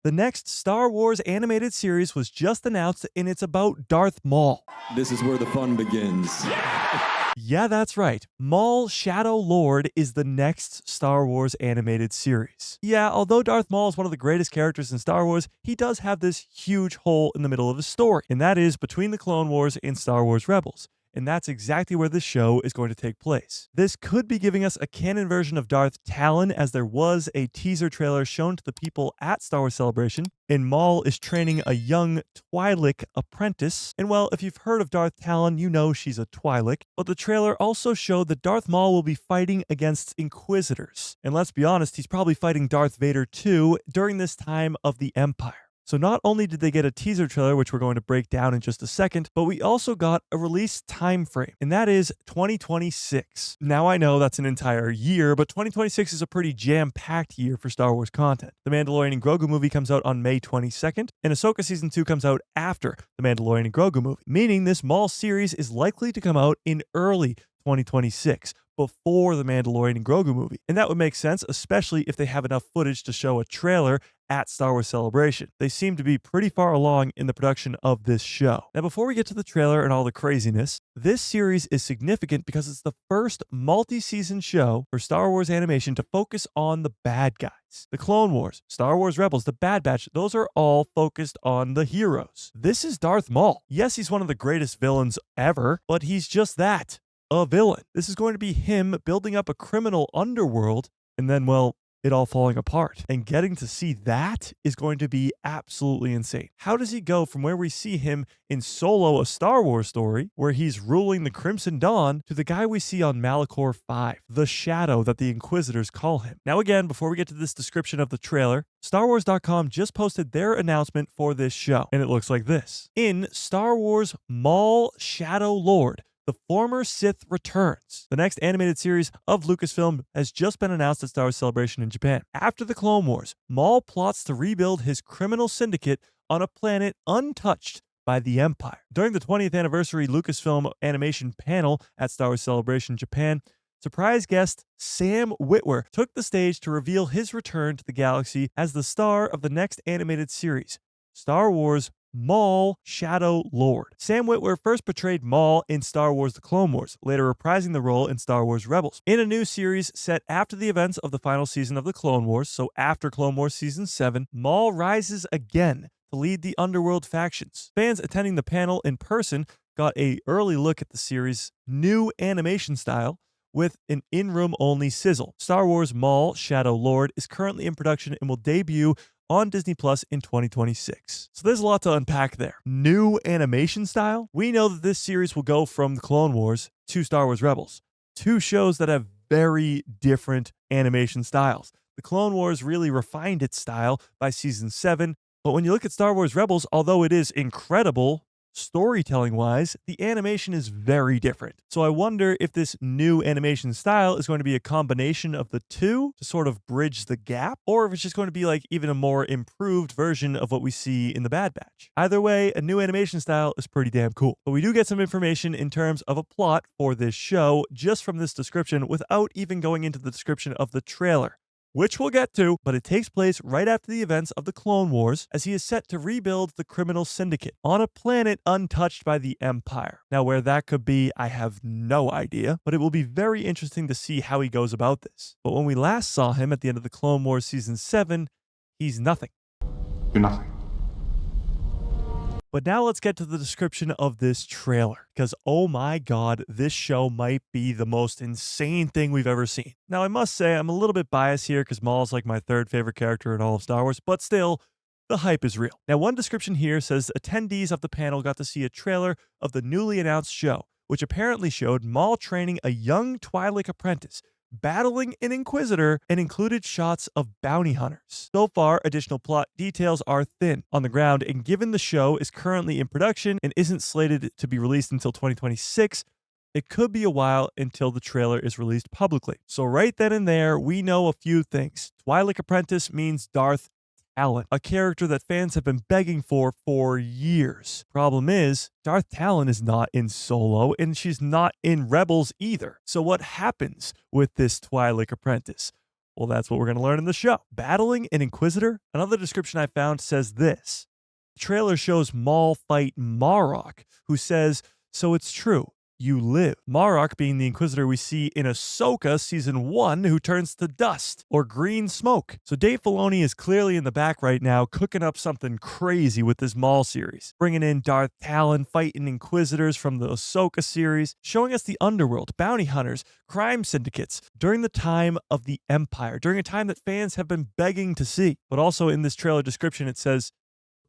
The next Star Wars animated series was just announced, and it's about Darth Maul. This is where the fun begins. Yeah, that's right. Maul Shadow Lord is the next Star Wars animated series. Yeah, although Darth Maul is one of the greatest characters in Star Wars, he does have this huge hole in the middle of his story, and that is between the Clone Wars and Star Wars Rebels. And that's exactly where this show is going to take place. This could be giving us a canon version of Darth Talon, as there was a teaser trailer shown to the people at Star Wars Celebration, and Maul is training a young Twi'lek apprentice. And well, if you've heard of Darth Talon, you know she's a Twi'lek. But the trailer also showed that Darth Maul will be fighting against Inquisitors. And let's be honest, he's probably fighting Darth Vader too during this time of the Empire. So not only did they get a teaser trailer, which we're going to break down in just a second, but we also got a release time frame, and that is 2026. Now I know that's an entire year, but 2026 is a pretty jam-packed year for Star Wars content. The Mandalorian and Grogu movie comes out on May 22nd, and Ahsoka Season 2 comes out after the Mandalorian and Grogu movie, meaning this Maul series is likely to come out in early 2026, before the Mandalorian and Grogu movie. And that would make sense, especially if they have enough footage to show a trailer at Star Wars Celebration. They seem to be pretty far along in the production of this show. Now, before we get to the trailer and all the craziness, this series is significant because it's the first multi-season show for Star Wars animation to focus on the bad guys. The Clone Wars, Star Wars Rebels, the Bad Batch, those are all focused on the heroes. This is Darth Maul. Yes, he's one of the greatest villains ever, but he's just that. A villain. This is going to be him building up a criminal underworld and then, well, it all falling apart. And getting to see that is going to be absolutely insane. How does he go from where we see him in Solo, a Star Wars story, where he's ruling the Crimson Dawn, to the guy we see on Malachor 5, the Shadow that the Inquisitors call him? Now again, before we get to this description of the trailer, StarWars.com just posted their announcement for this show, and it looks like this. In Star Wars Maul Shadow Lord, the former Sith returns. The next animated series of Lucasfilm has just been announced at Star Wars Celebration in Japan. After the Clone Wars, Maul plots to rebuild his criminal syndicate on a planet untouched by the Empire. During the 20th anniversary Lucasfilm animation panel at Star Wars Celebration Japan, surprise guest Sam Witwer took the stage to reveal his return to the galaxy as the star of the next animated series, Star Wars Maul Shadow Lord. Sam Witwer first portrayed Maul in Star Wars The Clone Wars, later reprising the role in Star Wars Rebels. In a new series set after the events of the final season of The Clone Wars, so after Clone Wars Season 7, Maul rises again to lead the underworld factions. Fans attending the panel in person got an early look at the series' new animation style with an in-room only sizzle. Star Wars Maul Shadow Lord is currently in production and will debut on Disney Plus in 2026. So there's a lot to unpack there. New animation style? We know that this series will go from the Clone Wars to Star Wars Rebels, two shows that have very different animation styles. The Clone Wars really refined its style by Season 7, but when you look at Star Wars Rebels, although it is incredible storytelling-wise, the animation is very different. So I wonder if this new animation style is going to be a combination of the two to sort of bridge the gap, or if it's just going to be like even a more improved version of what we see in the Bad Batch. Either way, a new animation style is pretty damn cool. But we do get some information in terms of a plot for this show just from this description without even going into the description of the trailer, which we'll get to, but it takes place right after the events of the Clone Wars, as he is set to rebuild the criminal syndicate on a planet untouched by the Empire. Now, where that could be, I have no idea, but it will be very interesting to see how he goes about this. But when we last saw him at the end of the Clone Wars Season 7, he's nothing. You're nothing. But now let's get to the description of this trailer, because oh my god, this show might be the most insane thing we've ever seen. Now I must say I'm a little bit biased here because Maul's like my third favorite character in all of Star Wars, but still, the hype is real. Now one description here says attendees of the panel got to see a trailer of the newly announced show, which apparently showed Maul training a young Twi'lek apprentice, battling an Inquisitor, and included shots of bounty hunters. So far, additional plot details are thin on the ground, and given the show is currently in production and isn't slated to be released until 2026, it could be a while until the trailer is released publicly. So right then and there, we know a few things. Twi'lek apprentice means Darth Talon, a character that fans have been begging for years. Problem is, Darth Talon is not in Solo, and she's not in Rebels either. So what happens with this Twi'lek apprentice? Well, that's what we're going to learn in the show. Battling an Inquisitor? Another description I found says this. The trailer shows Maul fight Marok, who says, "So it's true. You live." Marok being the Inquisitor we see in Ahsoka Season 1 who turns to dust or green smoke. So Dave Filoni is clearly in the back right now cooking up something crazy with this Maul series. Bringing in Darth Talon, fighting Inquisitors from the Ahsoka series, showing us the underworld, bounty hunters, crime syndicates during the time of the Empire, during a time that fans have been begging to see. But also in this trailer description it says,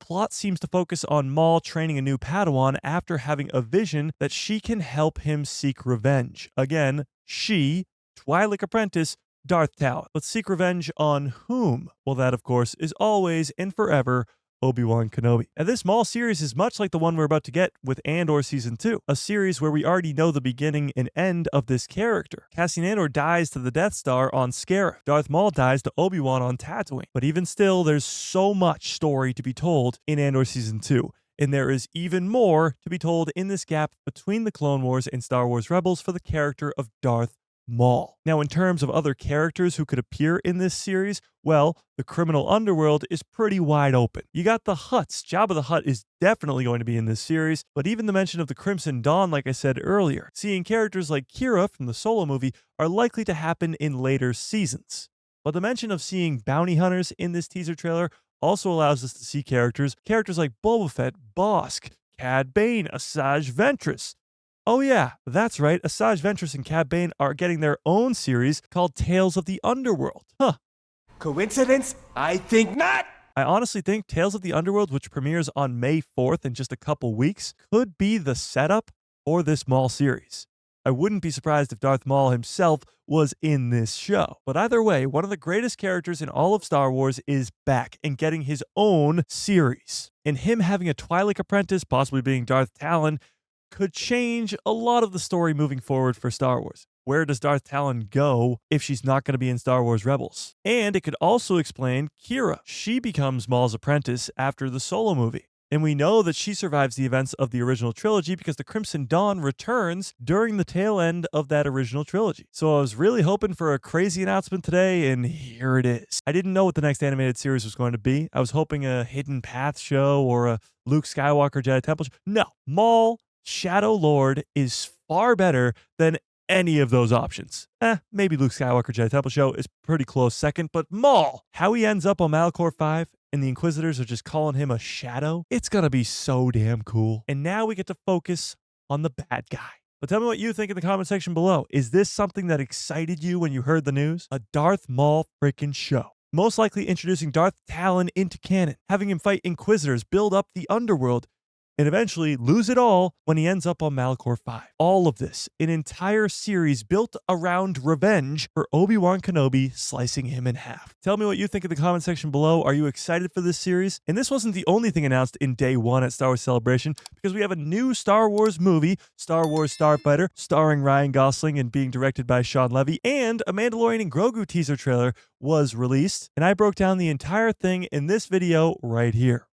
plot seems to focus on Maul training a new Padawan after having a vision that she can help him seek revenge. Again, she, Twi'lek apprentice, Darth Talon. But seek revenge on whom? Well, that, of course, is always and forever Obi-Wan Kenobi. And this Maul series is much like the one we're about to get with Andor Season 2, a series where we already know the beginning and end of this character. Cassian Andor dies to the Death Star on Scarif. Darth Maul dies to Obi-Wan on Tatooine. But even still, there's so much story to be told in Andor Season 2. And there is even more to be told in this gap between the Clone Wars and Star Wars Rebels for the character of Darth Maul. Now, in terms of other characters who could appear in this series, well, the criminal underworld is pretty wide open. You got the Hutts. Jabba the Hutt is definitely going to be in this series, but even the mention of the Crimson Dawn, like I said earlier, seeing characters like Kira from the Solo movie are likely to happen in later seasons. But the mention of seeing bounty hunters in this teaser trailer also allows us to see characters like Boba Fett, Bossk, Cad Bane, Asajj Ventress. Oh yeah, that's right, Asajj Ventress and Cad Bane are getting their own series called Tales of the Underworld. Huh. Coincidence? I think not! I honestly think Tales of the Underworld, which premieres on May 4th in just a couple weeks, could be the setup for this Maul series. I wouldn't be surprised if Darth Maul himself was in this show. But either way, one of the greatest characters in all of Star Wars is back and getting his own series. And him having a Twi'lek apprentice, possibly being Darth Talon, could change a lot of the story moving forward for Star Wars. Where does Darth Talon go if she's not going to be in Star Wars Rebels? And it could also explain Kira. She becomes Maul's apprentice after the Solo movie. And we know that she survives the events of the original trilogy because the Crimson Dawn returns during the tail end of that original trilogy. So I was really hoping for a crazy announcement today, and here it is. I didn't know what the next animated series was going to be. I was hoping a Hidden Path show or a Luke Skywalker Jedi Temple show. No, Maul Shadow Lord is far better than any of those options. Maybe Luke Skywalker Jedi Temple show is pretty close second, but Maul, how he ends up on Malachor 5 and the Inquisitors are just calling him a shadow, it's gonna be so damn cool. And now we get to focus on the bad guy. But tell me what you think in the comment section below. Is this something that excited you when you heard the news? A Darth Maul freaking show. Most likely introducing Darth Talon into canon, having him fight Inquisitors, build up the underworld, and eventually lose it all when he ends up on Malachor 5. All of this, an entire series built around revenge for Obi-Wan Kenobi slicing him in half. Tell me what you think in the comment section below. Are you excited for this series? And this wasn't the only thing announced in day one at Star Wars Celebration, because we have a new Star Wars movie, Star Wars Starfighter, starring Ryan Gosling and being directed by Sean Levy, and a Mandalorian and Grogu teaser trailer was released, and I broke down the entire thing in this video right here.